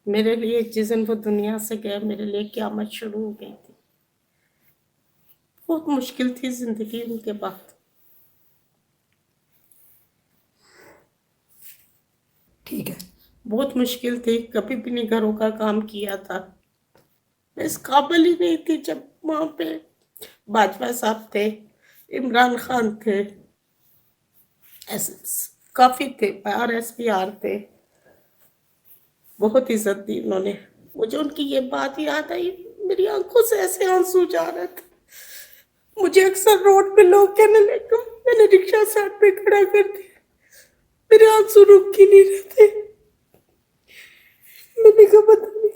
मेरे लिए जिस दिन वो दुनिया से गए मेरे लिए क़यामत शुरू हो गई थी। बहुत मुश्किल थी ज़िंदगी उनके बाद। ठीक है। बहुत मुश्किल थी, कभी भी नहीं घरों का काम किया था। मैं इस काबिल ही नहीं थी। जब वहाँ पे बाजवा साहब थे, इमरान खान थे, ऐसे काफ़ी थे, RSPR थे, बहुत इज्जत दी उन्होंने। मुझे उनकी ये बात याद आई, मेरी आंखों से ऐसे आंसू जा रहे थे। मुझे अक्सर रोड पे लोग कहने लगे, मैंने रिक्शा साइड पे खड़ा कर दिया, मेरे आंसू रुक ही नहीं रहे थे। मैंने कहा पता नहीं,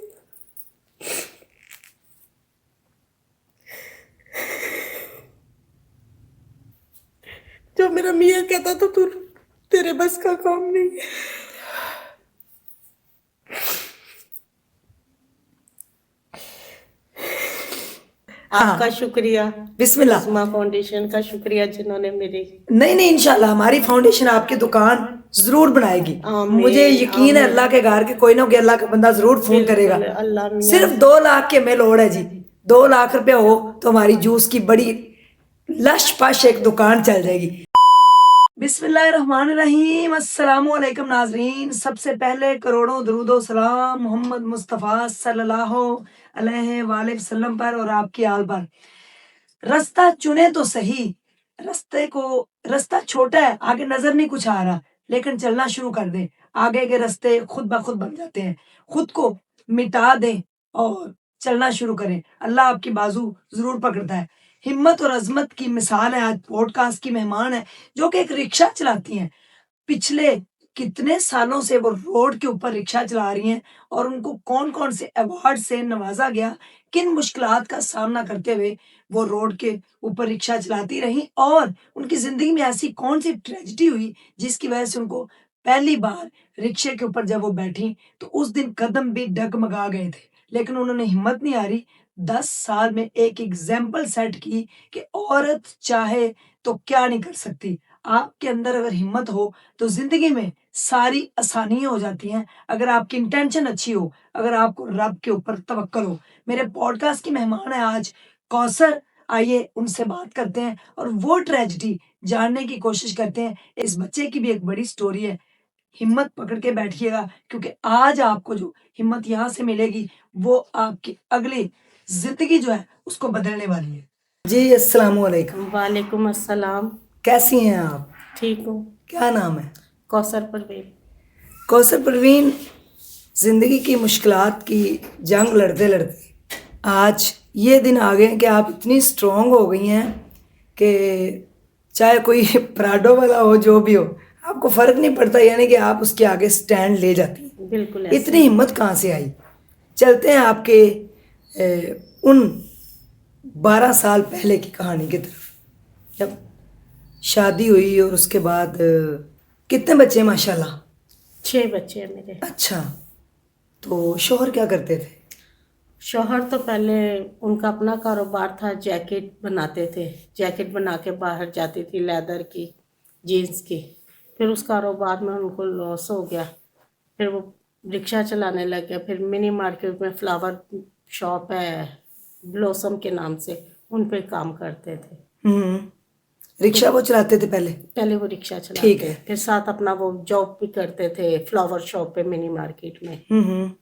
जो मेरा मियाँ कहता था तू तेरे बस का काम नहीं है। आपका हाँ, शुक्रिया, बिस्मिल्लाह। उस्मा फाउंडेशन का शुक्रिया जिन्होंने मेरी। नहीं नहीं, इंशाल्लाह हमारी फाउंडेशन आपकी दुकान जरूर बनाएगी। मुझे आमीन यकीन है आमीन। अल्लाह के घर के कोई ना कोई अल्लाह का बंदा जरूर फोन करेगा। बिल्कुल अल्लाह मियाँ। सिर्फ 2 लाख की हमें लोड़ है जी। 2 लाख रुपया हो तो हमारी जूस की बड़ी लश पश एक दुकान चल जाएगी। बिस्मिल्लाहिर्रहमानिर्रहीम, अस्सलाम वालेकुम नाजरीन। सबसे पहले करोड़ों दरूदो सलाम मोहम्मद मुस्तफ़ा सल्लल्लाहु अलैहि वसल्लम पर और आपकी आल पर। रास्ता चुने तो सही, रास्ते को रास्ता छोटा है, आगे नजर नहीं कुछ आ रहा, लेकिन चलना शुरू कर दें, आगे के रास्ते खुद ब खुद बन जाते हैं। खुद को मिटा दें और चलना शुरू करें, अल्लाह आपकी बाजू जरूर पकड़ता है। हिम्मत और अजमत की मिसाल है आज पॉडकास्ट की मेहमान है, जो कि एक रिक्शा चलाती हैं। पिछले कितने सालों से वो रोड के ऊपर रिक्शा चला रही हैं और उनको कौन कौन से अवार्ड से नवाजा गया, किन मुश्किलात का सामना करते हुए वो रोड के ऊपर रिक्शा चलाती रही, और उनकी जिंदगी में ऐसी कौन सी ट्रेजिडी हुई जिसकी वजह से उनको पहली बार रिक्शे के ऊपर जब वो बैठी तो उस दिन कदम भी डगमगा गए थे, लेकिन उन्होंने हिम्मत नहीं हारी। 10 साल में एक एग्जाम्पल सेट की कि औरत चाहे तो क्या नहीं कर सकती। आपके अंदर अगर हिम्मत हो तो जिंदगी में सारी आसानियां हो जाती हैं, अगर आपकी इंटेंशन अच्छी हो, अगर आपको रब के ऊपर तवक्कल हो। मेरे पॉडकास्ट की मेहमान है आज कौसर। आइए उनसे बात करते हैं और वो ट्रेजिडी जानने की कोशिश करते हैं। इस बच्चे की भी एक बड़ी स्टोरी है। हिम्मत पकड़ के बैठिएगा, क्योंकि आज आपको जो हिम्मत यहाँ से मिलेगी वो आपकी अगली जिंदगी जो है उसको बदलने वाली है। जी अस्सलाम वालेकुम। वालेकुम अस्सलाम। कैसी हैं आप? ठीक हूँ। क्या नाम है? कौसर परवीन। कौसर परवीन, जिंदगी की मुश्किलात की जंग लड़ते लड़ते आज ये दिन आ गए हैं कि आप इतनी स्ट्रांग हो गई हैं कि चाहे कोई प्राडो वाला हो, जो भी हो, आपको फर्क नहीं पड़ता, यानी कि आप उसके आगे स्टैंड ले जाती हैं। बिल्कुल ऐसे इतनी ही। हिम्मत कहाँ से आई? चलते हैं आपके उन 12 साल पहले की कहानी की तरफ, जब शादी हुई और उसके बाद कितने बच्चे माशाल्लाह? 6 बच्चे हैं मेरे। अच्छा, तो शोहर क्या करते थे? शौहर तो पहले उनका अपना कारोबार था, जैकेट बनाते थे। जैकेट बना के बाहर जाती थी, लेदर की, जीन्स की। फिर उस कारोबार में उनको लॉस हो गया, फिर वो रिक्शा चलाने लग गए। फिर मिनी मार्केट में फ्लावर शॉप है ब्लॉसम के नाम से, उन पे काम करते थे। रिक्शा फिर वो चलाते थे पहले? पहले वो रिक्शा ठीक चलाते, है। फिर साथ अपना वो जॉब भी करते थे फ्लावर शॉप पे मिनी मार्केट में।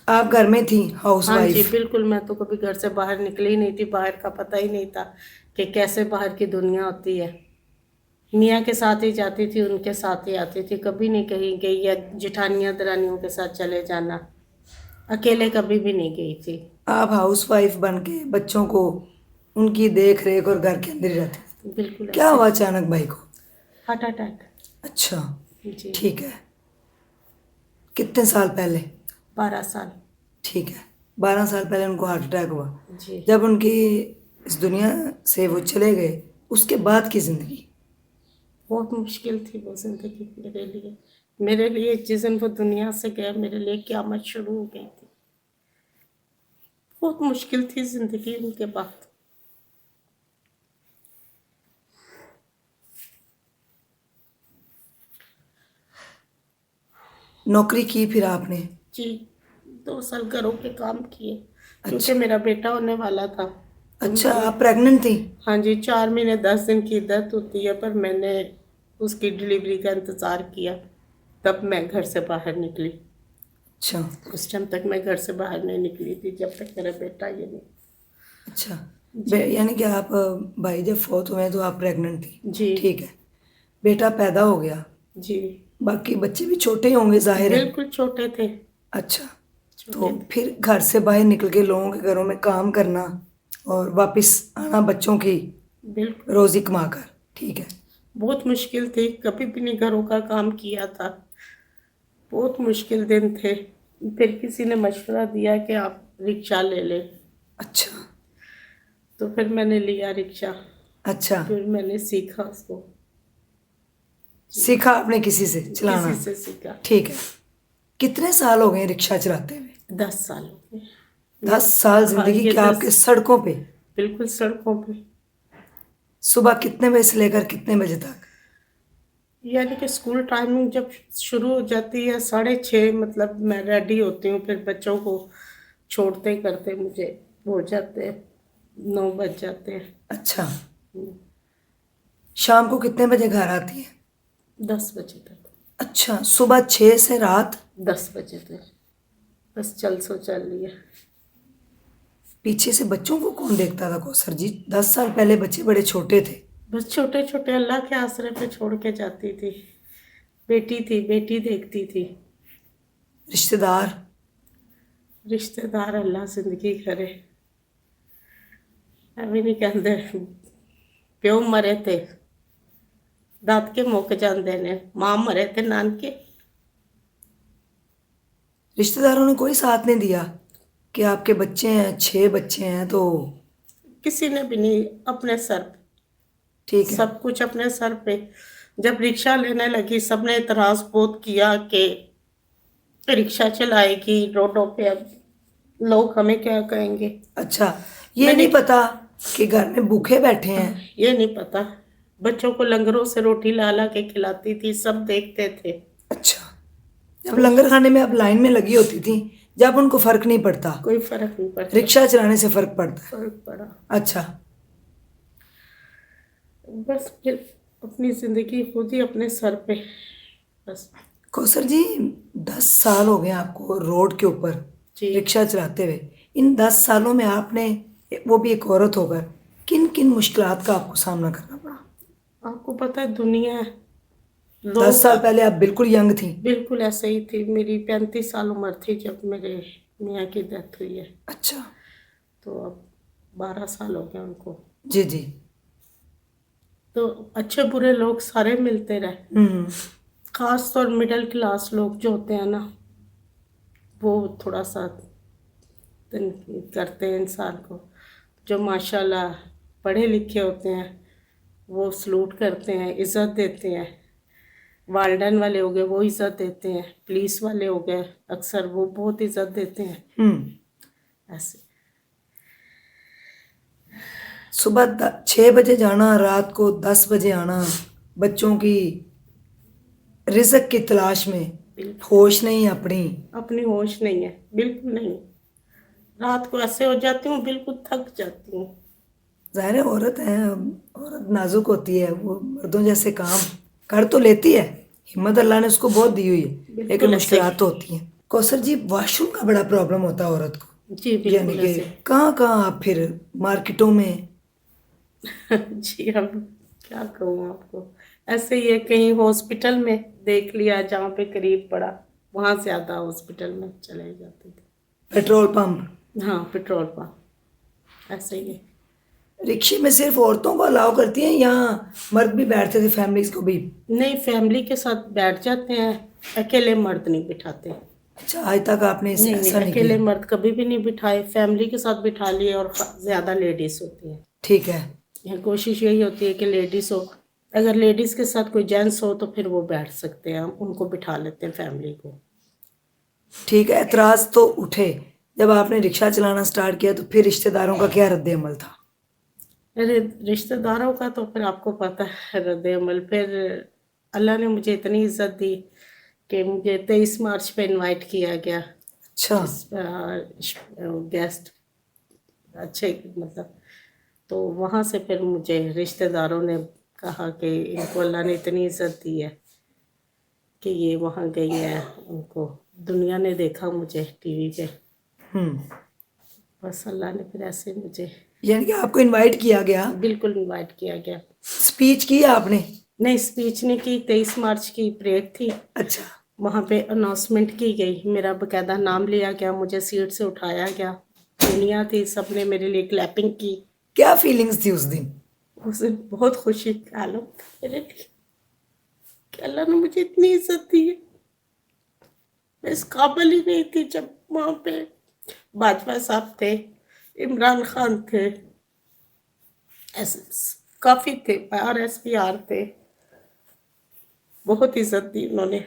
आप घर में थी, हाउस हाँ जी वाइफ? बिल्कुल, मैं तो कभी घर से बाहर निकली ही नहीं थी, बाहर का पता ही नहीं था कि कैसे बाहर की दुनिया होती है। मियाँ के साथ ही जाती थी, उनके साथ ही आती थी, कभी नहीं कहीं गई या जिठानियाँ दरानियों के साथ चले जाना, अकेले कभी भी नहीं गई थी। आप हाउस वाइफ बन के बच्चों को उनकी देख रेख और घर के अंदर ही रहते थे? बिल्कुल क्या ऐसे। हुआ अचानक भाई को? Heart attack. अच्छा, जी। ठीक है। कितने साल पहले? 12 साल। ठीक है, 12 साल पहले उनको हार्ट अटैक हुआ। जी। जब उनकी इस दुनिया से वो चले गए, उसके बाद की जिंदगी? बहुत मुश्किल थी वो जिंदगी मेरे लिए। मेरे लिए जिस दिन वो दुनिया से गए मेरे लिए क़यामत शुरू हो गई थी। बहुत मुश्किल थी जिंदगी उनके बाद। नौकरी की फिर आपने? जी। 2 साल घरों के काम किए, क्योंकि अच्छा मेरा बेटा होने वाला था। अच्छा, आप प्रेग्नेंट थी? हाँ जी, 4 महीने 10 दिन की इद्दत होती है, पर मैंने उसकी डिलीवरी का इंतज़ार किया, तब मैं घर से बाहर निकली। अच्छा उस टाइम तक मैं घर से बाहर नहीं निकली थी, जब तक मेरा बेटा ये नहीं। अच्छा। जी यानी कि आप भाई जब फौत हुए तो आप प्रेग्नेंट थी? जी ठीक है। बेटा पैदा हो गया, जी। बाकी बच्चे भी छोटे ही होंगे जाहिर है। बिल्कुल छोटे थे, अच्छा, तो छोटे थे। फिर घर से बाहर निकल के लोगों के घरों में काम करना और वापस आना बच्चों की बिल्कुल रोजी कमाकर, ठीक है। बहुत मुश्किल थी, कभी भी नहीं घरों का काम किया था, बहुत मुश्किल दिन थे। फिर किसी ने मशवरा दिया कि आप रिक्शा ले लें, अच्छा तो फिर मैंने लिया रिक्शा, अच्छा, फिर मैंने सीखा उसको, सीखा आपने किसी से चलाना? किसी से सीखा। ठीक है। कितने साल हो गए रिक्शा चलाते हुए? 10 साल हो गए। 10 साल हाँ, जिंदगी ये क्या 10, आपके सड़कों पे? बिल्कुल सड़कों पे। सुबह कितने बजे से लेकर कितने बजे तक? यानी कि स्कूल टाइमिंग जब शुरू हो जाती है 6:30, मतलब मैं रेडी होती हूँ, फिर बच्चों को छोड़ते करते मुझे हो जाते हैं 9 बज जाते हैं। अच्छा, शाम को कितने बजे घर आती है? 10 बजे तक। अच्छा, सुबह 6 से रात? 10 बजे तक बस चल सो चल लिया। पीछे से बच्चों को कौन देखता था कौसर जी? 10 साल पहले बच्चे बड़े छोटे थे। बस छोटे छोटे अल्लाह के आसरे पे छोड़ के जाती थी। बेटी थी, बेटी देखती थी। रिश्तेदार? रिश्तेदार अल्लाह जिंदगी करे, अभी नहीं कहते। प्यो मरे थे, दादके मुक जाते ने, मां मरे थे नानके। रिश्तेदारों ने कोई साथ नहीं दिया कि आपके बच्चे हैं, 6 बच्चे हैं तो? किसी ने भी नहीं, अपने सर पे, ठीक है। सब कुछ अपने सर पे। जब रिक्शा लेने लगी, सबने इतराज बहुत किया कि रिक्शा चलाएगी रोडों पे, अब लोग हमें क्या कहेंगे। अच्छा, ये मैंने नहीं पता कि घर में भूखे बैठे हैं? ये नहीं पता, बच्चों को लंगरों से रोटी ला ला के खिलाती थी, सब देखते थे। अच्छा, जब लंगर खाने में आप लाइन में लगी होती थी, जब उनको फर्क नहीं पड़ता? कोई फर्क नहीं पड़ता। रिक्शा चलाने से फर्क पड़ता है? फर्क पड़ा। अच्छा, बस फिर अपनी जिंदगी खुद ही अपने सर पे, बस। कौसर जी, 10 साल हो गए आपको रोड के ऊपर जी। रिक्शा चलाते हुए। इन 10 सालों में आपने, वो भी एक औरत होकर, किन किन मुश्किलात का आपको सामना करना पड़ा? आपको पता है, दुनिया है, 10 साल लोग। पहले आप बिल्कुल यंग थी? बिल्कुल ऐसे ही थी, मेरी 35 साल उम्र थी जब मेरे मियाँ की डेथ हुई है। अच्छा, तो अब 12 साल हो गए उनको। जी जी। तो अच्छे बुरे लोग सारे मिलते रहे, हम्म। खास तौर मिडिल क्लास लोग जो होते हैं ना, वो थोड़ा सा तनकीद करते हैं इंसान को। जो माशाल्लाह पढ़े लिखे होते हैं, वो सलूट करते हैं, इज़्ज़त देते हैं। वार्डन वाले हो गए, वो इज़्ज़त देते हैं। पुलिस वाले हो गए, अक्सर वो बहुत इज़्ज़त देते हैं। ऐसे सुबह 6 बजे जाना, रात को 10 बजे आना, बच्चों की रिज़्क की तलाश में, बिल्कुल होश नहीं अपनी। अपनी होश नहीं है, बिल्कुल नहीं। रात को ऐसे हो जाती हूँ, बिल्कुल थक जाती हूँ। ज़ाहिर है औरत है, औरत नाजुक होती है, वो मर्दों जैसे काम कर तो लेती है, हिम्मत अल्लाह ने उसको बहुत दी हुई है, लेकिन बिल्कुल ऐसे मुश्किलात तो होती हैं। कौसर जी, वॉशरूम का बड़ा प्रॉब्लम होता है औरत को, जी, यानी बिल्कुल कि ऐसे। कहाँ कहाँ आप फिर मार्केटों में? जी, अब क्या कहूँ आपको, ऐसे ही है, कहीं हॉस्पिटल में देख लिया जहाँ पे करीब पड़ा, वहाँ ज़्यादा हॉस्पिटल में चले जाते थे। Petrol pump? हाँ, पेट्रोल पंप, ऐसे ही है। रिक्शे में सिर्फ औरतों को अलाउ करती हैं या मर्द भी बैठते थे, फैमिलीज को भी? नहीं, फैमिली के साथ बैठ जाते हैं, अकेले मर्द नहीं बिठाते। अच्छा, आज तक आपने नहीं नहीं, ऐसा नहीं अकेले किया? मर्द कभी भी नहीं बिठाए, फैमिली के साथ बिठा लिए, और ज़्यादा लेडीज होती है। ठीक है। यहाँ कोशिश यही होती है कि लेडीज हो, अगर लेडीज के साथ कोई जेंट्स हो तो फिर वो बैठ सकते हैं, हम उनको बिठा लेते हैं, फैमिली को। ठीक है, एतराज़ तो उठे जब आपने रिक्शा चलाना स्टार्ट किया, तो फिर रिश्तेदारों का क्या रद्द अमल था? अरे, रिश्तेदारों का तो फिर आपको पता है रद्द अमल। फिर अल्लाह ने मुझे इतनी इज्जत दी कि मुझे 23 मार्च पे इनवाइट किया गया। अच्छा। गेस्ट अच्छे मतलब। तो वहाँ से फिर मुझे रिश्तेदारों ने कहा कि इनको अल्लाह ने इतनी इज्जत दी है कि ये वहाँ गई है, उनको दुनिया ने देखा मुझे टीवी पे। हम्म। बस अल्लाह ने फिर ऐसे मुझे यानी कि आपको इनवाइट किया गया, बिल्कुल इनवाइट किया गया। स्पीच की आपने? नहीं, स्पीच नहीं की। 23 मार्च की परेड थी, अच्छा। वहाँ पे अनाउंसमेंट की गई, मेरा बकायदा नाम लिया गया, मुझे सीट से उठाया गया, दुनिया थी, सबने मेरे लिए क्लैपिंग की। क्या फीलिंग्स थी उस दिन? उस दिन बहुत खुशी का आलम था मेरे लिए कि अल्लाह ने मुझे इतनी इज्जत दी है। मैं इस काबिल ही नहीं थी। जब वहाँ पे बाजवा साहब थे, इमरान खान थे, काफी थे, RSPR थे, बहुत इज्जत दी उन्होंने।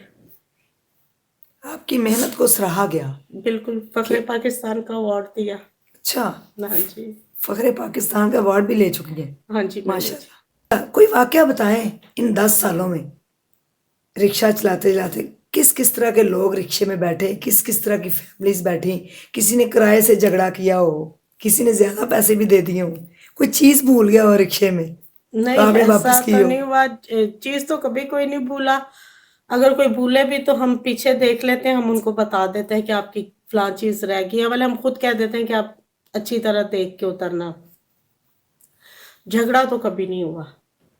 आपकी मेहनत को सराहा गया। बिल्कुल, फखरे पाकिस्तान का अवार्ड दिया। अच्छा, हाँ जी, फखरे पाकिस्तान का अवार्ड भी ले चुकी हैं। हाँ जी, मैंने माशाल्लाह। कोई वाकया बताएं इन 10 सालों में रिक्शा चलाते चलाते, किस किस तरह के लोग रिक्शे में बैठे, किस किस तरह की फैमिलीज बैठी, किसी ने किराए से झगड़ा किया हो, किसी ने ज्यादा पैसे भी दे दिए हो, कोई चीज भूल गया हो रिक्शे में तो नहीं, आपने ऐसा वापस की तो हो? नहीं हुआ। चीज तो कभी कोई नहीं भूला। अगर कोई भूले भी तो हम पीछे देख लेते हैं, हम उनको बता देते हैं कि आपकी फलां चीज रह गई है, वाले हम खुद कह देते हैं कि आप अच्छी तरह देख के उतरना। झगड़ा तो कभी नहीं हुआ,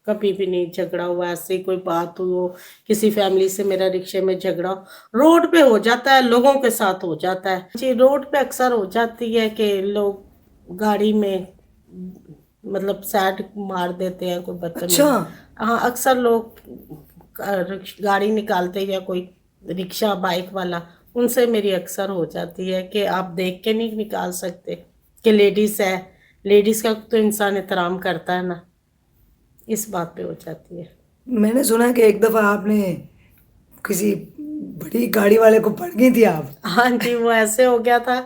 कभी भी नहीं झगड़ा हुआ। ऐसे कोई बात हुई हो किसी फैमिली से, मेरा रिक्शे में झगड़ा रोड पे हो जाता है, लोगों के साथ हो जाता है जी। रोड पे अक्सर हो जाती है कि लोग गाड़ी में मतलब साइड मार देते हैं, कोई बदतमीज। अच्छा। हाँ, अक्सर लोग गाड़ी निकालते हैं या कोई रिक्शा बाइक वाला, उनसे मेरी अक्सर हो जाती है कि आप देख के नहीं निकाल सकते कि लेडीज है। लेडीज का तो इंसान एहतराम करता है ना, इस बात पे हो जाती है। मैंने सुना कि एक दफा आपने किसी बड़ी गाड़ी वाले को पड़ गई थी आप। हाँ जी, वो ऐसे हो गया था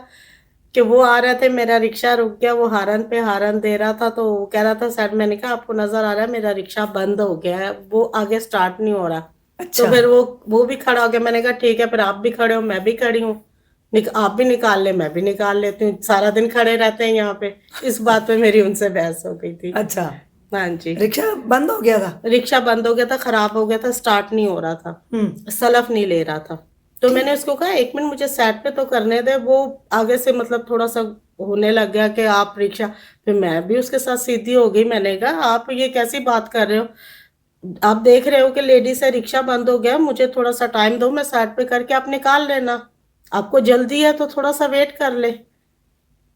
कि वो आ रहे थे, मेरा रिक्शा रुक गया, वो हारन पे हारन दे रहा था, तो वो कह रहा था सर, मैंने कहा आपको नजर आ रहा है मेरा रिक्शा बंद हो गया है, वो आगे स्टार्ट नहीं हो रहा। तो अच्छा। फिर वो भी खड़ा हो गया। मैंने कहा ठीक है, फिर आप भी खड़े हो, मैं भी खड़ी हूँ, आप भी निकाल ले, मैं भी निकाल लेती हूँ, सारा दिन खड़े रहते हैं यहाँ पे। इस बात पे मेरी उनसे बहस हो गई थी। अच्छा, हाँ जी, रिक्शा बंद हो गया था? रिक्शा बंद हो गया था, खराब हो गया था, स्टार्ट नहीं हो रहा था, सलफ नहीं ले रहा था। तो मैंने उसको कहा एक मिनट मुझे साइड पे तो करने दे। वो आगे से मतलब थोड़ा सा होने लग गया कि आप रिक्शा, फिर मैं भी उसके साथ सीधी हो गई। मैंने कहा आप ये कैसी बात कर रहे हो, आप देख रहे हो कि लेडी से रिक्शा बंद हो गया, मुझे थोड़ा सा टाइम दो, मैं साइड पे करके आप निकाल लेना, आपको जल्दी है तो थोड़ा सा वेट कर ले।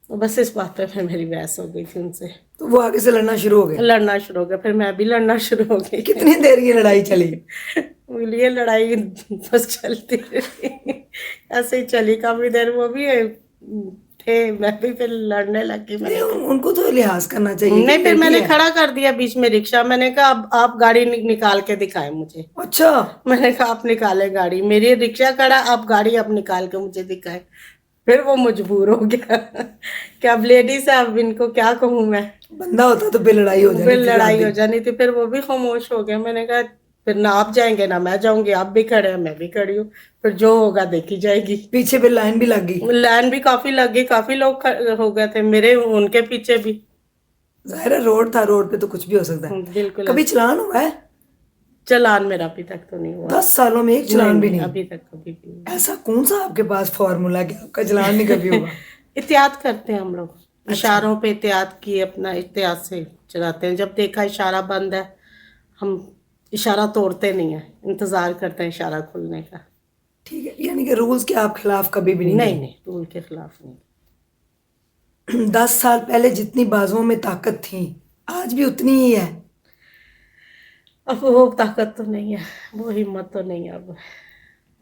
तो बस इस बात पे फिर मेरी बहस हो गई थी उनसे, तो वो आगे से लड़ना शुरू हो गए? लड़ना शुरू हो गया, फिर मैं भी लड़ना शुरू हो गई। कितनी देर की लड़ाई चली? ये लड़ाई बस चलती रही, ऐसे ही चली काफी देर। वो भी थे, मैं भी फिर लड़ने लगी। नहीं, मैंने कहा उनको तो लिहाज करना चाहिए कि नहीं, फिर लेडी मैंने है। खड़ा कर दिया बीच में रिक्शा। मैंने कहा अब आप गाड़ी निकाल के दिखाए मुझे। अच्छा। मैंने कहा आप निकाले गाड़ी, मेरी रिक्शा खड़ा, आप गाड़ी आप निकाल के मुझे दिखाए। फिर वो मजबूर हो गया कि अब लेडीज है, अब इनको क्या कहूँ मैं। बंदा होता तो फिर लड़ाई हो फिर जानी थी रात लड़ाई हो दिन। जानी थी, फिर वो भी खामोश हो गया। मैंने कहा फिर ना आप जाएंगे ना मैं जाऊंगी, आप भी खड़े हैं मैं भी खड़ी हूँ, फिर जो होगा देखी जाएगी। पीछे फिर लाइन भी लग गई? लाइन भी काफी लग गई, काफी लोग हो गए थे मेरे उनके पीछे भी। जाहिर है रोड था, रोड पे तो कुछ भी हो सकता है। बिल्कुल कभी ऐसे। चलान हुआ है? चलान मेरा अभी तक तो नहीं हुआ। 10 सालों में एक नहीं चलान भी नहीं, नहीं? अभी तक कभी भी नहीं। ऐसा कौन सा आपके पास फॉर्मूला है कि आपका चलान नहीं कभी हुआ? एहतियात करते हैं हम लोग, अच्छा। इशारों पे एहतियात किए, अपना एहतियात से चलाते हैं। जब देखा इशारा बंद है, हम इशारा तोड़ते नहीं है, इंतजार करते हैं इशारा खुलने का। ठीक है, यानी कि रूल्स के आप खिलाफ कभी भी नहीं नहीं गए? नहीं, रूल के खिलाफ नहीं। 10 साल पहले जितनी बाजुओं में ताकत थी, आज भी उतनी ही है? अब वो ताकत तो नहीं है, वो हिम्मत तो नहीं है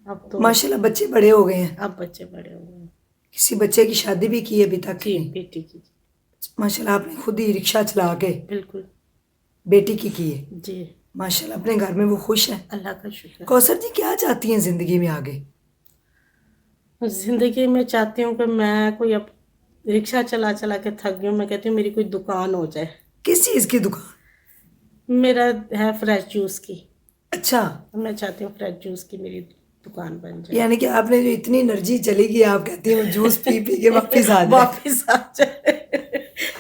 अब तो। माशाल्लाह बच्चे बड़े हो गए हैं। अब बच्चे बड़े हो गए। किसी बच्चे की शादी भी की है अभी तक जी, नहीं? बेटी की। माशाल्लाह आपने खुद ही रिक्शा चला के बिल्कुल बेटी की है। जी, माशाल्लाह अपने घर में वो खुश है। अल्लाह का शुक्र। कौसर जी क्या चाहती हैं जिंदगी में आगे? जिंदगी में चाहती हूँ कि मैं कोई अब रिक्शा चला चला के थक गई हूँ, मैं कहती हूँ मेरी कोई दुकान हो जाए। किस चीज की दुकान? मेरा है फ्रेश जूस की, अच्छा। मैं चाहती हूँ फ्रेश जूस की मेरी दुकान बन जाए। यानी कि आपने जो इतनी एनर्जी चली गई, आप कहती हैं वो जूस पी पी के वापस आ जाए। वापिस आ जाए।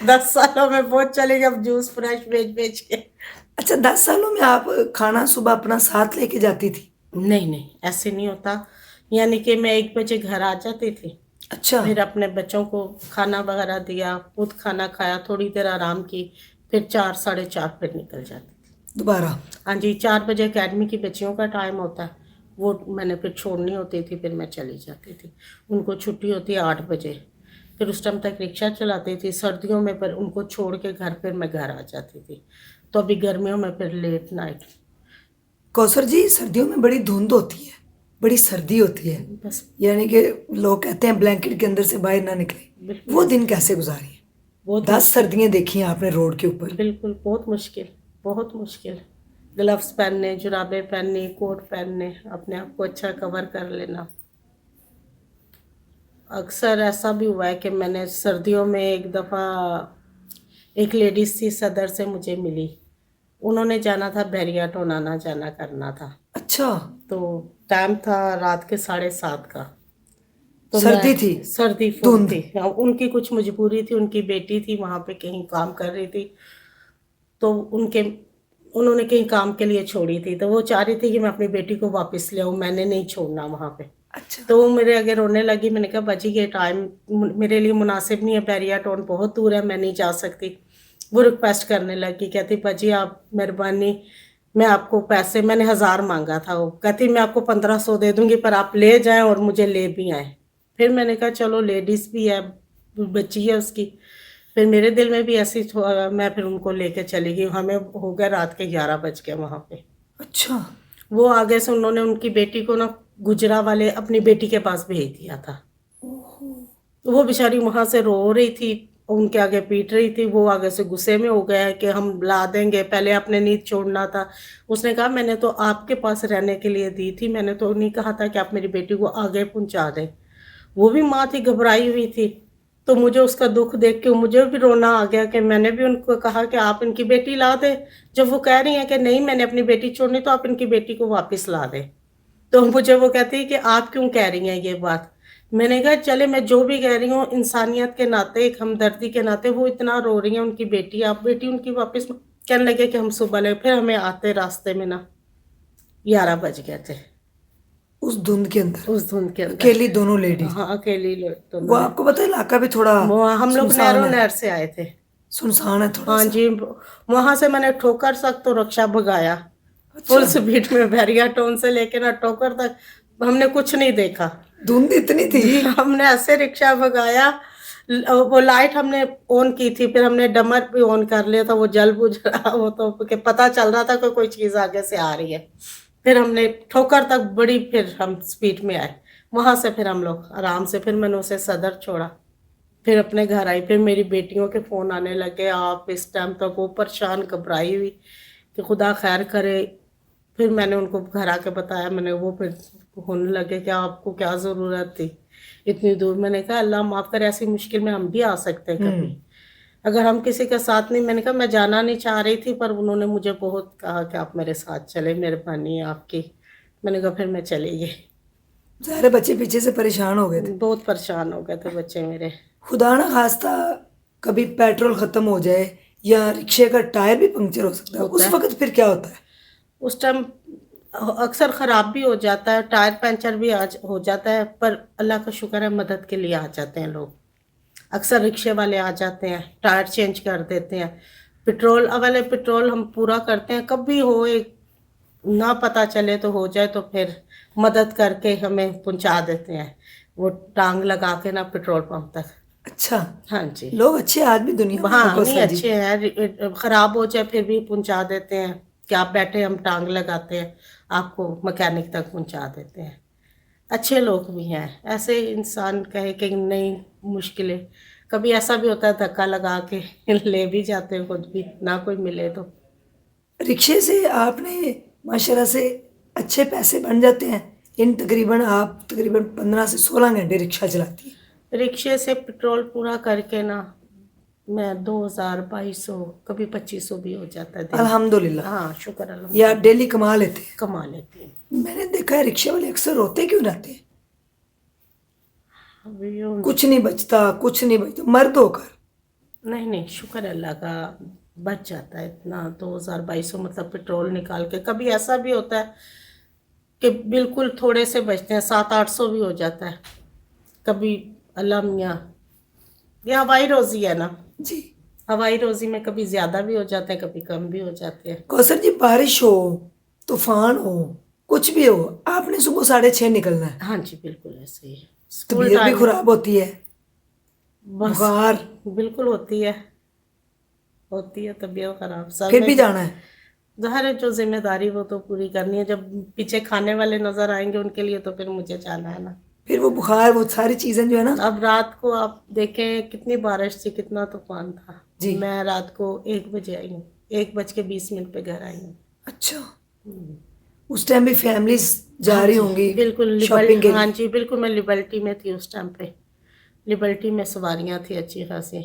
10 सालों में बहुत चलेगा अब जूस फ्रेश बेच के। अच्छा, 10 सालों में आप खाना सुबह अपना साथ लेके जाती थी? नहीं नहीं, ऐसे नहीं होता। यानी कि मैं 1 बजे घर आ जाती थी, अच्छा, फिर अपने बच्चों को खाना वगैरह दिया, खुद खाना खाया, थोड़ी देर आराम की, फिर 4 साढ़े 4 फिर निकल जाती थी। दोबारा? हाँ जी, 4 बजे अकेडमी की बच्चियों का टाइम होता है, वो मैंने फिर छोड़नी होती थी, फिर मैं चली जाती थी। उनको छुट्टी होती है 8 बजे, फिर उस टाइम तक रिक्शा चलाती थी। सर्दियों में फिर उनको छोड़ के घर, फिर मैं घर आ जाती थी। तो अभी गर्मियों में फिर लेट नाइट कौसर जी, सर्दियों में बड़ी धुंध होती है, बड़ी सर्दी होती है, बस। यानी कि लोग कहते हैं ब्लैंकेट के अंदर से बाहर ना निकले। बिल्कुल वो ऐसे दिन कैसे गुजारी है? बहुत 10 मुश्किल। सर्दियां देखी हैं आपने रोड के ऊपर। बिल्कुल बहुत मुश्किल, बहुत मुश्किल। ग्लव्स पहनने, जुराबें पहननी, कोट पहनने, अपने आप को अच्छा कवर कर लेना। अक्सर ऐसा भी हुआ है कि मैंने सर्दियों में एक दफ़ा, एक लेडीज थी सदर से मुझे मिली, उन्होंने जाना था बैरिया टोन, आना जाना करना था। अच्छा, तो टाइम था रात के 7:30 का। तो सर्दी थी, मैं, सर्दी फुल धुंध। थी। हाँ, उनकी कुछ मजबूरी थी, उनकी बेटी थी वहाँ पे कहीं काम कर रही थी, तो उन्होंने कहीं काम के लिए छोड़ी थी, तो वो चाह रही थी कि मैं अपनी बेटी को वापस ले आऊँ, मैंने नहीं छोड़ना वहाँ पे। अच्छा, तो वो मेरे आगे रोने लगी। मैंने कहा बाजी ये टाइम मेरे लिए मुनासिब नहीं है, बैरिया टाउन बहुत दूर है, मैं नहीं जा सकती। वो रिक्वेस्ट करने लगी, कहती बाजी आप मेहरबानी, मैं आपको पैसे, मैंने 1000 मांगा था, वो कहती मैं आपको 1500 दे दूंगी, पर आप ले जाएं और मुझे ले भी आए। फिर मैंने कहा चलो, लेडीज भी है, बच्ची है उसकी। फिर मेरे दिल में भी ऐसी मैं फिर उनको लेके चली गई। हमें हो गया रात के 11 बज गए वहाँ पे। अच्छा। वो आगे से उन्होंने उनकी बेटी को ना गुजरा वाले अपनी बेटी के पास भेज दिया था। ओहो, तो वो बेचारी वहां से रो रही थी, उनके आगे पीट रही थी। वो आगे से गुस्से में हो गया है कि हम ला देंगे, पहले आपने नींद छोड़ना था। उसने कहा मैंने तो आपके पास रहने के लिए दी थी, मैंने तो नहीं कहा था कि आप मेरी बेटी को आगे पहुंचा दें। वो भी माँ थी, घबराई हुई थी। तो मुझे उसका दुख देख के मुझे भी रोना आ गया कि मैंने भी उनको कहा कि आप इनकी बेटी ला दे। जब वो कह रही हैं कि नहीं मैंने अपनी बेटी छोड़नी, तो आप इनकी बेटी को वापस ला दे। तो मुझे वो कहती है कि आप क्यों कह रही हैं ये बात। मैंने कहा चले, मैं जो भी कह रही हूँ इंसानियत के नाते, एक हमदर्दी के नाते, वो इतना रो रही हैं उनकी बेटी, आप बेटी उनकी वापस। कहने लगे कि हम सुबह ले, फिर हमें आते रास्ते में ना 11 बज गए थे, उस धुंध के अंदर उस धुंध के अंदर। अकेली दोनों लेडीज। हाँ अकेली लोग वो दोनों ने। आपको पता है इलाका भी थोड़ा हम लोग सुनसान नैरो है? नहर से आए थे। सुनसान है थोड़ा हाँ सा? जी, वहां से मैंने ठोकर तक तो रिक्शा भगाया, अच्छा, फुल स्पीड में, बैरिया टोन से लेके ना ठोकर तक हमने कुछ नहीं देखा। धुंध इतनी थी? जी, हमने ऐसे रिक्शा भगाया। वो लाइट हमने ऑन की थी, फिर हमने डमर भी ऑन कर लिया था, वो जल बुझ रहा, वो तो कि पता चल रहा था कि कोई चीज आगे से आ रही है। फिर हमने ठोकर तक बड़ी, फिर हम स्पीड में आए। वहां से फिर हम लोग आराम से, फिर मैंने उसे सदर छोड़ा, फिर अपने घर आई। फिर मेरी बेटियों के फ़ोन आने लगे आप इस टाइम तक, वो परेशान घबराई हुई कि खुदा खैर करे। फिर मैंने उनको घर आके बताया, मैंने वो फिर होने लगे कि आपको क्या ज़रूरत थी इतनी दूर। मैंने कहा अल्लाह माफ़ करे, ऐसी मुश्किल में हम भी आ सकते हैं कभी, अगर हम किसी के साथ नहीं। मैंने कहा मैं जाना नहीं चाह रही थी, पर उन्होंने मुझे बहुत कहा कि आप मेरे साथ चले, मेहरबानी है आपकी। मैंने कहा फिर मैं चली गई। सारे बच्चे पीछे से परेशान हो गए थे। बहुत परेशान हो गए थे बच्चे मेरे। खुदा ना खास्ता कभी पेट्रोल खत्म हो जाए या रिक्शे का टायर भी पंक्चर हो सकता है, होता उस है वक्त फिर क्या होता है? उस टाइम, अक्सर ख़राब भी हो जाता है, टायर पंचर भी आज हो जाता है, पर अल्लाह का शुक्र है मदद के लिए आ जाते हैं लोग। अक्सर रिक्शे वाले आ जाते हैं, टायर चेंज कर देते हैं। पेट्रोल वाले पेट्रोल हम पूरा करते हैं, कभी हो एक ना पता चले तो हो जाए, तो फिर मदद करके हमें पहुंचा देते हैं, वो टांग लगा के ना पेट्रोल पंप तक। अच्छा, हाँ जी। लोग अच्छे आदमी दुनिया में हैं हाँ नहीं, कौसर जी। अच्छे हैं, खराब हो जाए फिर भी पहुंचा देते हैं कि आप बैठे, हम टांग लगाते हैं, आपको मैकेनिक तक पहुंचा देते हैं। अच्छे लोग भी हैं। ऐसे इंसान कहे कि नहीं, मुश्किलें, कभी ऐसा भी होता है धक्का लगा के ले भी जाते हैं खुद भी, ना कोई मिले तो। रिक्शे से आपने माशाल्लाह से अच्छे पैसे बन जाते हैं। इन तकरीबन आप तकरीबन 15 से 16 घंटे रिक्शा चलाती हैं। रिक्शे से पेट्रोल पूरा करके ना मैं 2200 कभी 2500 भी हो जाता है दिन। अल्हम्दुलिल्लाह। हाँ शुक्र ये अल्लाह आप डेली कमा लेते हैं। कमा लेती हूँ। मैंने देखा है रिक्शा वाले अक्सर रोते क्यों रहते हैं? अभी कुछ नहीं बचता, कुछ नहीं बचता, मर्द होकर। नहीं नहीं शुक्र अल्लाह का बच जाता है इतना। 2200 मतलब पेट्रोल निकाल के। कभी ऐसा भी होता है कि बिल्कुल थोड़े से बचते हैं, 700-800 भी हो जाता है कभी। अल्लाह मियाँ, ये हवाई रोजी है ना। जी हवाई रोजी में कभी ज्यादा भी हो जाते हैं, कभी कम भी हो जाते हैं। कौसर जी, बारिश हो, तूफान हो, कुछ भी हो, आपने सुबह 6:30 निकलना है। हाँ जी बिल्कुल ऐसे ही है। स्कूल तबीयत भी टाइम खराब होती है, बस बुखार, बिल्कुल होती है तबीयत खराब सर फिर में। भी जाना है। ज़ाहिर है जो जिम्मेदारी वो तो पूरी करनी है। जब पीछे खाने वाले नजर आएंगे उनके लिए तो फिर मुझे जाना है ना। फिर वो बुखार, वो सारी चीजें जो है ना। अब रात को आप देखें कितनी बारिश थी, कितना तूफान था। जी मैं रात को 1 बजे आई हूँ, 1:20 पे घर आई हूँ। अच्छा, उस टाइम भी फैमिलीज जा हाँ रही जी होंगी बिल्कुल शॉपिंग के हाँ लिए। जी बिल्कुल। मैं लिबर्टी में थी उस टाइम पे। लिबर्टी में सवारियाँ थी अच्छी खासी।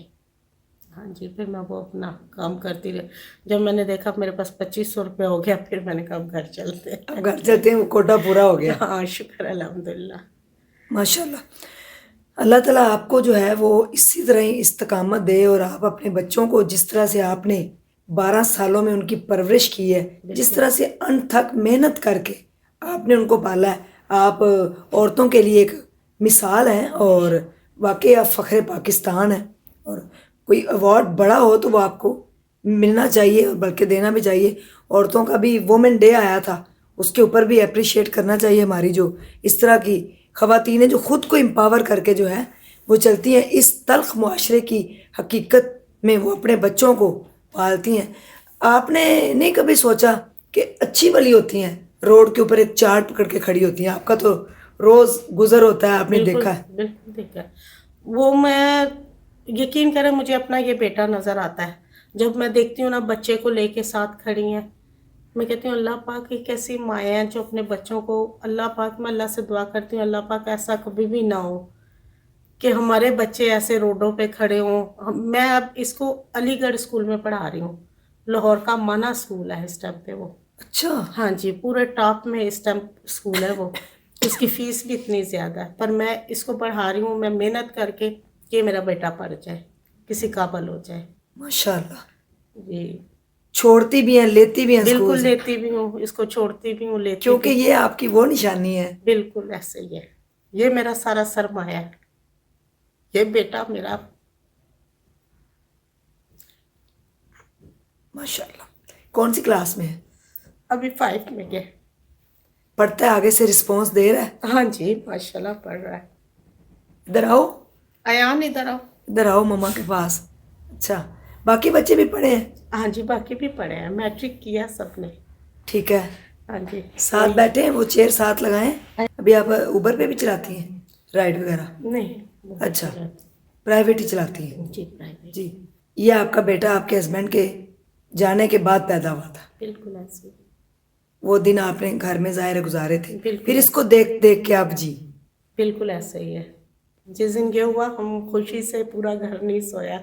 हाँ जी फिर मैं वो अपना काम करती रही। जब मैंने देखा मेरे पास 2500 रुपये हो गया, फिर मैंने कहा अब घर चलते अब हैं। घर चलते हैं, वो कोटा पूरा हो गया। हाँ शुक्र अल्हम्दुलिल्लाह। माशाल्लाह। अल्लाह ताला आपको जो है वो इसी तरह ही इस्तकामत दे, और आप अपने बच्चों को जिस तरह से आपने 12 सालों में उनकी परवरिश की है, जिस तरह से अनथक मेहनत करके आपने उनको पाला है, आप औरतों के लिए एक मिसाल हैं, और वाकई आप फ़ख्र पाकिस्तान हैं। और कोई अवार्ड बड़ा हो तो वो आपको मिलना चाहिए, और बल्कि देना भी चाहिए। औरतों का भी वुमेन डे आया था, उसके ऊपर भी अप्रिशिएट करना चाहिए हमारी जो इस तरह की ख़वातीनें जो ख़ुद को एम्पावर करके जो है वो चलती हैं, इस तल्ख़ मुआशरे की हकीकत में वो अपने बच्चों को पालती हैं। आपने नहीं कभी सोचा कि अच्छी भली होती हैं, रोड के ऊपर एक चार्ट पकड़ के खड़ी होती हैं? आपका तो रोज़ गुजर होता है, आपने बिल्कुल देखा है। बिल्कुल देखा है। वो मैं यकीन करें मुझे अपना ये बेटा नजर आता है। जब मैं देखती हूँ ना बच्चे को लेके साथ खड़ी हैं, मैं कहती हूँ अल्लाह पाक की कैसी माएँ हैं जो अपने बच्चों को। अल्लाह पाक, मैं अल्लाह से दुआ करती हूँ अल्लाह पाक ऐसा कभी भी ना हो कि हमारे बच्चे ऐसे रोडों पे खड़े हों। मैं अब इसको अलीगढ़ स्कूल में पढ़ा रही हूँ। लाहौर का माना स्कूल है इस टाइम पे वो। अच्छा, हाँ जी पूरे टॉप में इस टाइम स्कूल है वो। उसकी फीस भी इतनी ज़्यादा है, पर मैं इसको पढ़ा रही हूँ। मैं मेहनत करके कि मेरा बेटा पढ़ जाए, किसी काबिल हो जाए। माशाल्लाह। जी छोड़ती भी हैं, लेती भी हैं स्कूल बिल्कुल से, लेती भी हूँ, इसको छोड़ती भी हूँ, लेती क्योंकि भी। ये आपकी वो निशानी है। बिल्कुल ऐसे ही है। ये मेरा सारा सरमाया है, ये बेटा मेरा। माशाल्लाह। कौन सी क्लास में है? अभी 5 में गया। पढ़ता है, आगे से रिस्पॉन्स दे रहा है? हाँ जी माशाल्लाह पढ़ रहा है। इधर आओ, अयान इधर आओ। इधर आओ मम्मा के पास। अच्छा, बाकी बच्चे भी पढ़े हैं? हाँ जी बाकी भी पढ़े हैं, मैट्रिक किया सबने। ठीक है, हाँ जी साथ बैठे हैं, वो चेयर साथ लगाएं। अभी आप उबर पे भी चलाती हैं, राइड वगैरह? नहीं वो अच्छा, चलाती। प्राइवेट ही चलाती हैं। जी प्राइवेट। जी, ये आपका बेटा आपके हस्बैंड के जाने के बाद पैदा हुआ था? बिल्कुल ऐसे। वो दिन आपने घर में ज़ाहिर गुजारे थे, बिल्कुल फिर इसको देख देख के आप जी। बिल्कुल ऐसा ही है। जिस दिन ये हुआ हम खुशी से पूरा घर नहीं सोया।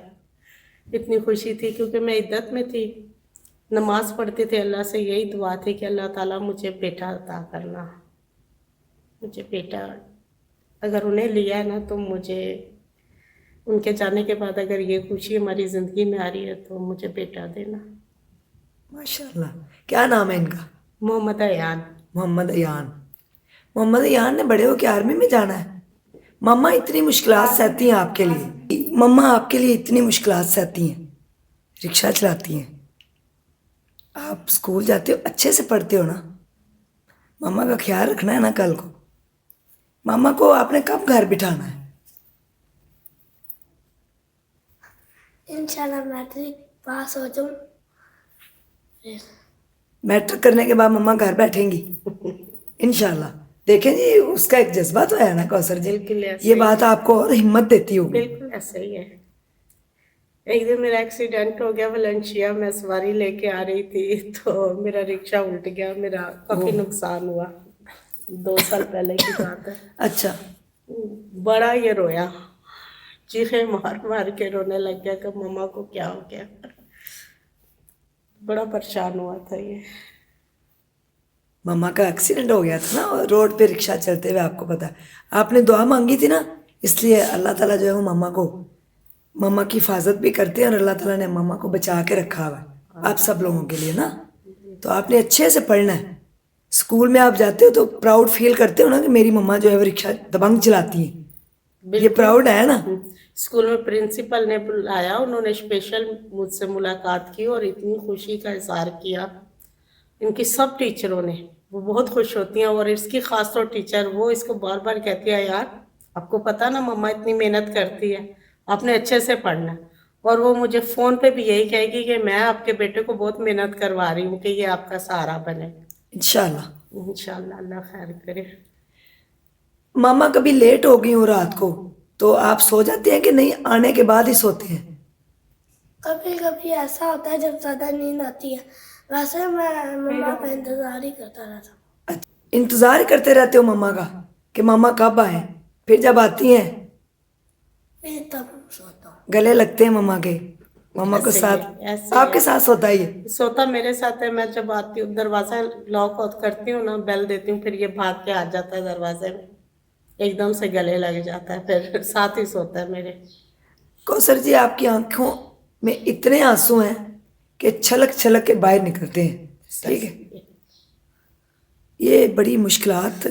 इतनी खुशी थी क्योंकि मैं इद्दत में थी, नमाज पढ़ते थे, अल्लाह से यही दुआ थी कि अल्लाह ताला मुझे बेटा अता करना। मुझे बेटा, अगर उन्हें लिया है ना तो मुझे उनके जाने के बाद अगर ये खुशी हमारी ज़िंदगी में आ रही है तो मुझे बेटा देना। माशाल्लाह। क्या नाम है इनका? मोहम्मद अयान। मोहम्मद अयान। मोहम्मद अयान ने बड़े होकर आर्मी में जाना है? मम्मा इतनी मुश्किलात सहती हैं आपके लिए, मम्मा आपके लिए इतनी मुश्किलात सहती हैं, रिक्शा चलाती हैं, आप स्कूल जाते हो, अच्छे से पढ़ते हो ना? मम्मा का ख्याल रखना है ना कल को। मम्मा को आपने कब घर बिठाना है? इंशाल्लाह मैट्रिक पास हो जाऊं फिर। मैट्रिक करने के बाद मम्मा घर बैठेंगी इंशाल्लाह। देखें जी, उसका एक जज्बा तो है ना कौसर जी, बिल्कुल ऐसे ये ही। बात आपको और हिम्मत देती होगी। बिल्कुल ऐसा ही है। एक दिन मेरा एक्सीडेंट हो गया वलेंशिया, मैं सवारी लेके आ रही थी तो मेरा रिक्शा उल्ट गया, मेरा काफ़ी नुकसान हुआ। 2 साल पहले की बात है। अच्छा, बड़ा ये रोया, चीखें मार मार के रोने लग गया कि मम्मा को क्या हो गया। बड़ा परेशान हुआ था ये। मम्मा का एक्सीडेंट हो गया था ना रोड पे रिक्शा चलते हुए, आपको पता है। आपने दुआ मांगी थी ना, इसलिए अल्लाह ताला जो है वो मम्मा की हिफाजत भी करते हैं और अल्लाह ताला ने मम्मा को बचा के रखा हुआ है आप सब लोगों के लिए ना। तो आपने अच्छे से पढ़ना है। स्कूल में आप जाते हो तो प्राउड फील करते हो ना कि मेरी मम्मा जो है वो रिक्शा दबंग चलाती है, ये बिल्कुल। प्राउड है ना। स्कूल में प्रिंसिपल ने बुलाया, उन्होंने स्पेशल मुझसे मुलाकात की और इतनी खुशी का इजहार किया। इनकी सब टीचरों ने, वो बहुत खुश होती हैं। और इसकी खास तौर टीचर, वो इसको बार बार कहती है, यार आपको पता ना मम्मा इतनी मेहनत करती है, आपने अच्छे से पढ़ना है। और वो मुझे फ़ोन पे भी यही कहेगी कि मैं आपके बेटे को बहुत मेहनत करवा रही हूँ कि ये आपका सहारा बने। इंशाल्लाह। इंशाल्लाह, अल्लाह खैर करे। मामा कभी लेट हो गई हो रात को तो आप सो जाते हैं कि नहीं, आने के बाद ही सोते हैं? कभी कभी ऐसा होता है जब ज़्यादा नींद आती है, वैसे मैं मम्मा का इंतज़ार ही करता रहता हूँ। अच्छा, इंतजार करते रहते हो मम्मा का कि मम्मा कब आए? फिर जब आती हैं फिर तब सोता हूँ। गले लगते हैं मम्मा के, मम्मा को ऐसे साथ ही- ऐसे आपके ही- साथ सोता ही है? सोता मेरे साथ है। मैं जब आती हूँ, दरवाज़ा लॉक आउट करती हूँ ना, बेल देती हूँ, फिर ये भाग के आ जाता है दरवाजे में, एकदम से गले लग जाता है, फिर साथ ही सोता है मेरे। कौसर जी, आपकी आंखों में इतने आंसू हैं कि छलक छलक के बाहर निकलते हैं, ठीक है। ये बड़ी मुश्किलात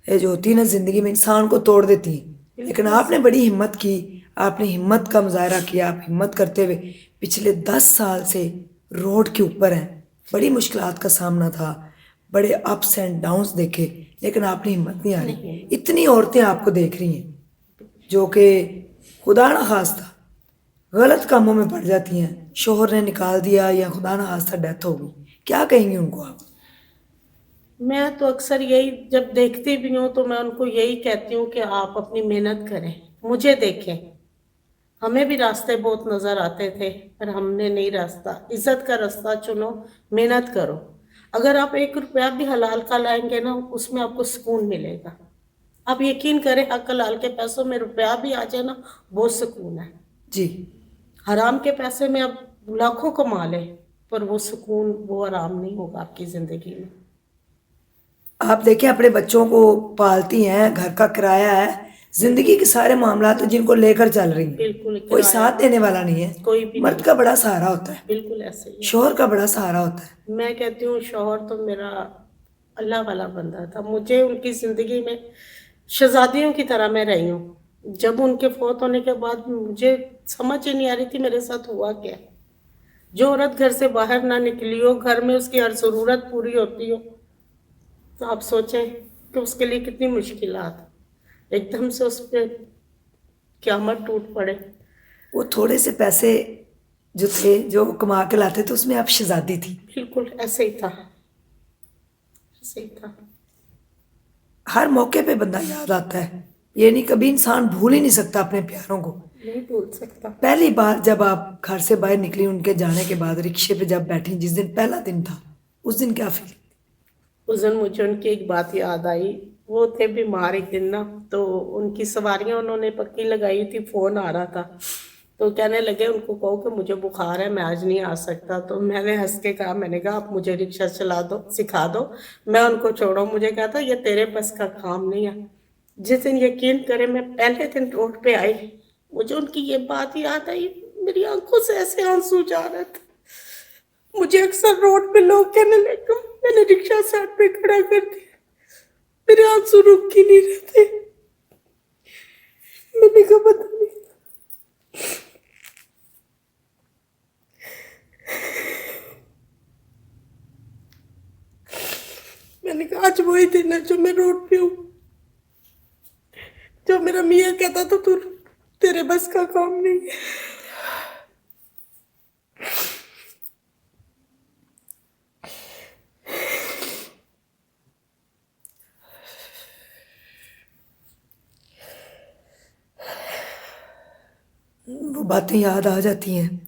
है जो होती है ना ज़िंदगी में, इंसान को तोड़ देती हैं। लेकिन आपने बड़ी हिम्मत की, आपने हिम्मत का मुजाहरा किया। आप हिम्मत करते हुए पिछले 10 साल से रोड के ऊपर हैं। बड़ी मुश्किलात का सामना था, बड़े अप्स एंड डाउन्स देखे, लेकिन आपने हिम्मत नहीं हारी। इतनी औरतें आपको देख रही हैं जो कि खुदा ना खास्ता गलत कामों में पड़ जाती हैं, शोहर ने निकाल दिया या खुदा ना खास्ता डेथ हो गई, क्या कहेंगे उनको आप? मैं तो अक्सर यही जब देखती भी हूँ तो मैं उनको यही कहती हूँ कि आप अपनी मेहनत करें, मुझे देखें। हमें भी रास्ते बहुत नज़र आते थे, पर हमने नहीं रास्ता, इज्जत का रास्ता चुनो, मेहनत करो। अगर आप 1 रुपया भी हलाल का लाएंगे ना, उसमें आपको सुकून मिलेगा। आप यकीन करें, हक हलाल के पैसों में रुपया भी आ जाए ना, बहुत सुकून है। जी। हराम के पैसे में आप लाखों कमा लें, पर वो सुकून, वो आराम नहीं होगा आपकी ज़िंदगी में। आप देखें, अपने बच्चों को पालती हैं, घर का किराया है, जिंदगी के सारे मामला तो जिनको लेकर चल रही हैं, बिल्कुल, कोई किराया साथ देने वाला नहीं है। कोई भी मर्द नहीं। का बड़ा सहारा होता है, बिल्कुल ऐसे ही है। शोहर का बड़ा सहारा होता है। मैं कहती हूँ शौहर तो मेरा अल्लाह वाला बंदा था। मुझे उनकी ज़िंदगी में शहजादियों की तरह मैं रही हूँ। जब उनके फौत होने के बाद मुझे समझ ही नहीं आ रही थी मेरे साथ हुआ क्या। जो औरत घर से बाहर ना निकली हो, घर में उसकी हर ज़रूरत पूरी होती हो, तो आप सोचें कि उसके लिए कितनी मुश्किलात, एकदम से उस पर क़यामत टूट पड़े। वो थोड़े से पैसे जो थे, जो कमा के लाते थे, उसमें आप शहजादी थी। बिल्कुल ऐसे ही था, ऐसे ही था। हर मौके पे बंदा याद आता है, ये नहीं कभी इंसान भूल ही नहीं सकता अपने प्यारों को। नहीं भूल सकता। पहली बार जब आप घर से बाहर निकली उनके जाने के बाद, रिक्शे पे जब बैठी, जिस दिन पहला दिन था, उस दिन क्या फील? उस दिन मुझे उनकी एक बात याद आई। वो थे बीमार एक दिन ना, तो उनकी सवारियां उन्होंने पक्की लगाई थी, फ़ोन आ रहा था, तो कहने लगे उनको कहो कि मुझे बुखार है, मैं आज नहीं आ सकता। तो मैंने हंस के कहा, मैंने कहा आप मुझे रिक्शा चला दो, सिखा दो, मैं उनको छोड़ो। मुझे कहा था ये तेरे बस का काम नहीं है। जिस दिन, यकीन करें, मैं पहले दिन रोड पे आई, मुझे उनकी ये बात याद आई, मेरी आंखों से ऐसे आंसू जा रहे थे। मुझे अक्सर रोड पे लोग कहने लगे, मैंने रिक्शा साइड पे खड़ा कर दिया, मेरे आंसू रुक ही नहीं रहे थे। मैंने कहा पता नहीं, मैंने कहा आज वही दिन है जो मैं रोड पे हूँ, जो मेरा मियाँ कहता था तू, तेरे बस का काम नहीं है। वो बातें याद आ जाती हैं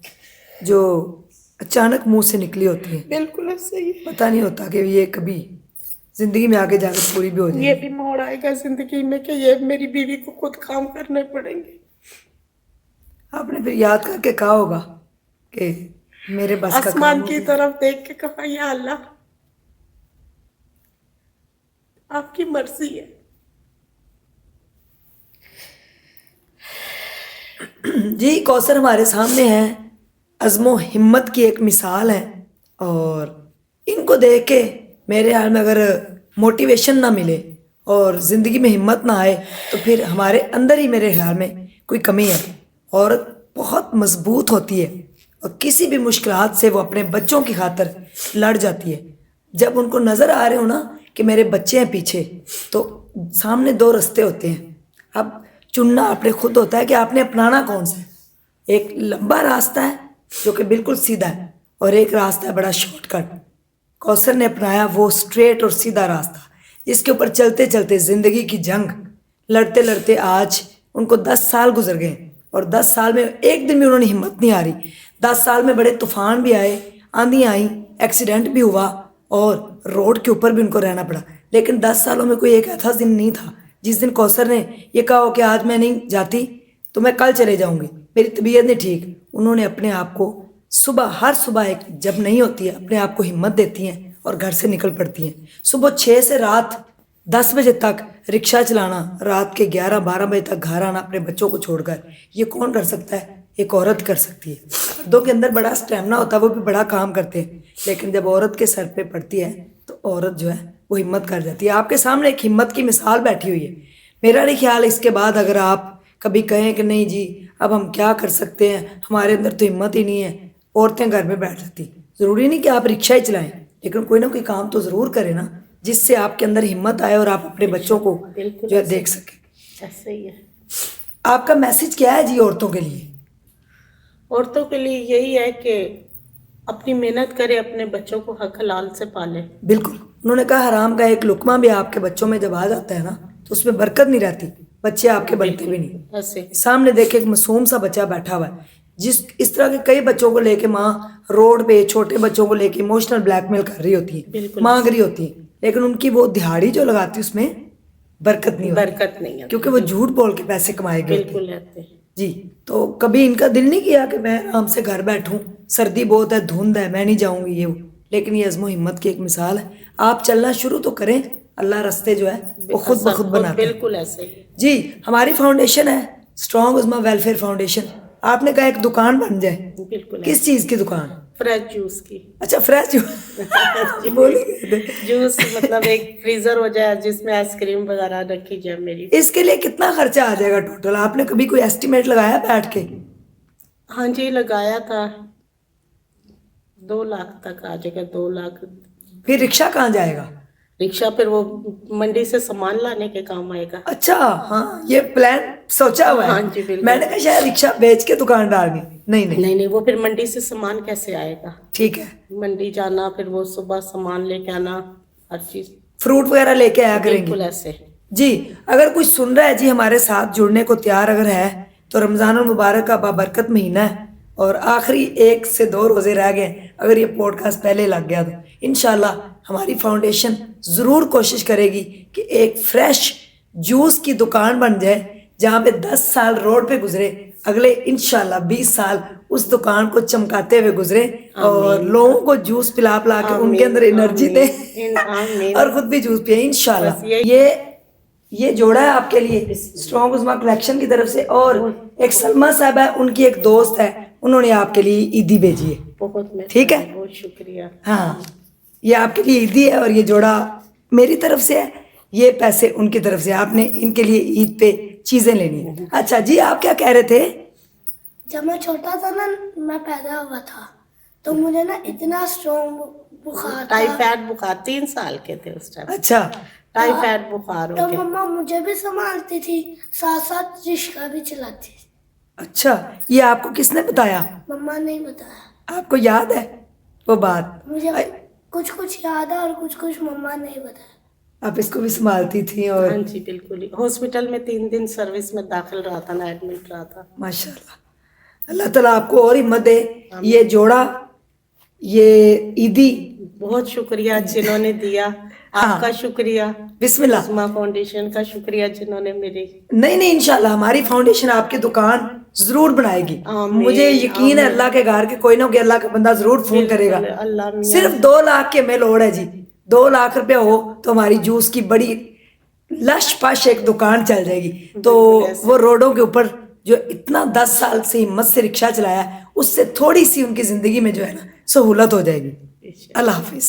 जो अचानक मुंह से निकली होती हैं। बिल्कुल ऐसे ही है। पता नहीं होता कि ये कभी जिंदगी में आगे जाकर पूरी भी हो ये जाएगी। भी मोड़ आएगा जिंदगी में कि ये मेरी बीवी को खुद काम करने पड़ेंगे। आपने फिर याद करके कहा होगा कि मेरे बस का काम आसमान हो की गया। तरफ देख के कहा, या अल्लाह आपकी मर्जी है। जी, कौसर हमारे सामने है, अज़्मो हिम्मत की एक मिसाल है। और इनको देख के मेरे हाल में अगर मोटिवेशन ना मिले और ज़िंदगी में हिम्मत ना आए तो फिर हमारे अंदर ही मेरे ख्याल में कोई कमी है। औरत बहुत मजबूत होती है और किसी भी मुश्किलात से वो अपने बच्चों की खातिर लड़ जाती है। जब उनको नज़र आ रहे हो ना कि मेरे बच्चे हैं पीछे, तो सामने दो रास्ते होते हैं। अब चुनना अपने खुद होता है कि आपने अपनाना कौन सा है। एक लंबा रास्ता है जो कि बिल्कुल सीधा है, और एक रास्ता है बड़ा शॉर्टकट। कौसर ने अपनाया वो स्ट्रेट और सीधा रास्ता, जिसके ऊपर चलते चलते ज़िंदगी की जंग लड़ते लड़ते आज उनको 10 साल गुजर गए। और 10 साल में एक दिन भी उन्होंने हिम्मत नहीं हारी। 10 साल में बड़े तूफान भी आए, आंधी आई, एक्सीडेंट भी हुआ और रोड के ऊपर भी उनको रहना पड़ा। लेकिन 10 सालों में कोई एक ऐसा दिन नहीं था जिस दिन कौसर ने ये कहा हो कि आज मैं नहीं जाती तो मैं कल चले जाऊंगी, मेरी तबीयत नहीं ठीक। उन्होंने अपने आप को हर सुबह एक जब नहीं होती है, अपने आप को हिम्मत देती हैं और घर से निकल पड़ती हैं। सुबह 6 से रात 10 बजे तक रिक्शा चलाना, रात के 11-12 बजे तक घर आना अपने बच्चों को छोड़कर, ये कौन कर सकता है? एक औरत कर सकती है। मर्दों के अंदर बड़ा स्टेमिना होता है, वो भी बड़ा काम करते हैं, लेकिन जब औरत के सर पे पड़ती है तो औरत जो है वो हिम्मत कर जाती है। आपके सामने एक हिम्मत की मिसाल बैठी हुई है। मेरा नहीं ख्याल इसके बाद अगर आप कभी कहें कि नहीं जी अब हम क्या कर सकते हैं, हमारे अंदर तो हिम्मत ही नहीं है, औरतें घर में बैठ सकती। ज़रूरी नहीं कि आप रिक्शा ही चलाएं, लेकिन कोई ना कोई काम तो ज़रूर करें ना, जिससे आपके अंदर हिम्मत आए और आप अपने बच्चों को बिल्कुल जो है ऐसे- देख सकें। ऐसे ही है। आपका मैसेज क्या है जी औरतों के लिए? औरतों के लिए यही है कि अपनी मेहनत करे, अपने बच्चों को हक हलाल से पाले। बिल्कुल, उन्होंने कहा हराम का एक लुकमा भी आपके बच्चों में जब आ जाता है ना तो उसमें बरकत नहीं रहती, बच्चे आपके बनते भी नहीं। ऐसे सामने देखे एक मासूम सा बच्चा बैठा हुआ है, जिस इस तरह के कई बच्चों को लेके माँ रोड पे छोटे बच्चों को लेके इमोशनल ब्लैकमेल कर रही होती है, बिल्कुल। मांग रही होती है, लेकिन उनकी वो दिहाड़ी जो लगाती है उसमें बरकत नहीं होती, बरकत नहीं है, क्योंकि वो झूठ बोल के पैसे कमाएगी होती है। बिल्कुल रहते हैं। जी, तो कभी इनका दिल नहीं किया कि मैं आराम से घर बैठूं, सर्दी बहुत है, धुंध है, मैं नहीं जाऊंगी ये वो। लेकिन ये अज़्मो हिम्मत की एक मिसाल है। आप चलना शुरू तो करें, अल्लाह रास्ते जो है वो खुद ब खुद बनाता है। बिल्कुल ऐसे ही। जी, हमारी फाउंडेशन है स्ट्रॉन्ग उज़्मा वेलफेयर फाउंडेशन। आपने कहा एक दुकान बन जाए, बिल्कुल किस चीज़ की दुकान? फ्रेश जूस की। अच्छा, फ्रेश जूस बोलिए। जूस मतलब एक फ्रीजर हो जाए जिसमें आइसक्रीम वगैरह रखी जाए मेरी। इसके लिए कितना खर्चा आ जाएगा टोटल? आपने कभी कोई एस्टिमेट लगाया बैठ के? हाँ जी, लगाया था, 2 लाख तक आ जाएगा, 2 लाख। फिर रिक्शा कहाँ जाएगा? रिक्शा फिर वो मंडी से सामान लाने के काम आएगा। अच्छा, हाँ, ये प्लान सोचा हुआ है। हाँ जी, बिल्कुल। मैंने कहा शायद रिक्शा बेच के दुकान डालनी। नहीं नहीं, नहीं नहीं, वो फिर मंडी से सामान कैसे आएगा? ठीक है, मंडी जाना, फिर वो सुबह सामान लेके आना, हर चीज। फ्रूट वगैरह लेके आया बिल्कुल करेंगे। ऐसे। जी, अगर कुछ सुन रहा है जी हमारे साथ जुड़ने को तैयार अगर है, तो रमज़ान मुबारक का बाबरकत महीना है और आखिरी 1 से 2 रोज़े रह गए। अगर ये पॉडकास्ट पहले लग गया तो इंशाल्लाह हमारी फाउंडेशन ज़रूर कोशिश करेगी कि एक फ्रेश जूस की दुकान बन जाए, जहाँ पे 10 साल रोड पे गुजरे, अगले इंशाल्लाह 20 साल उस दुकान को चमकाते हुए गुजरे और लोगों को जूस पिला पिला के उनके अंदर एनर्जी दे आमीन। और खुद भी जूस पिए इंशाल्लाह। बस यही- ये जोड़ा है आपके लिए स्ट्रॉन्ग उज़्मा कलेक्शन की तरफ से। और एक सलमा साहब है, उनकी एक दोस्त है, उन्होंने आपके लिए ईदी भेजी है। बहुत ठीक है? बहुत शुक्रिया। हाँ, ये आपके लिए ईदी है और ये जोड़ा मेरी तरफ से है, ये पैसे उनकी तरफ से। आपने इनके लिए ईद पे चीजें लेनी है। अच्छा जी, आप क्या कह रहे थे? जब मैं छोटा था ना, मैं पैदा हुआ था तो मुझे ना इतना स्ट्रॉन्ग बुखार था। टाइफाइड बुखार, 3 साल के थे उस टाइम। अच्छा, टाइफाइड बुखार तो हो गया। मम्मा मुझे भी संभालती थी, साथ साथ रिश्का भी चलाती थी। अच्छा, ये आपको किसने बताया? मम्मा ने बताया। आपको याद है वो बात? मुझे कुछ कुछ याद है और कुछ कुछ मम्मा ने बताया। आप इसको भी संभालती थी और हाँ जी, बिल्कुल ही। हॉस्पिटल में 3 दिन सर्विस में दाखिल रहा था ना, एडमिट रहा था। माशाल्लाह, अल्लाह ताला आपको और हिम्मत दे। ये जोड़ा, ये ईदी बहुत शुक्रिया जिन्होंने दिया, आपका शुक्रिया, बिस्मिल्लाह। उस्मा फाउंडेशन का शुक्रिया जिन्होंने मेरी नहीं नहीं, इंशाल्लाह हमारी फाउंडेशन आपकी दुकान जरूर बनाएगी। आमीन, मुझे यकीन है अल्लाह के घर के कोई ना कोई अल्लाह का बंदा जरूर फोन करेगा। अल्लाह मियां। सिर्फ 2 लाख के हमें लोड़ है जी। 2 लाख रुपया हो तो हमारी जूस की बड़ी लश पश एक दुकान चल जाएगी। तो वो रोडों के ऊपर जो इतना 10 साल से हिम्मत से रिक्शा चलाया, उससे थोड़ी सी उनकी जिंदगी में जो है ना सहूलत हो जाएगी। अल्लाह हाफिज।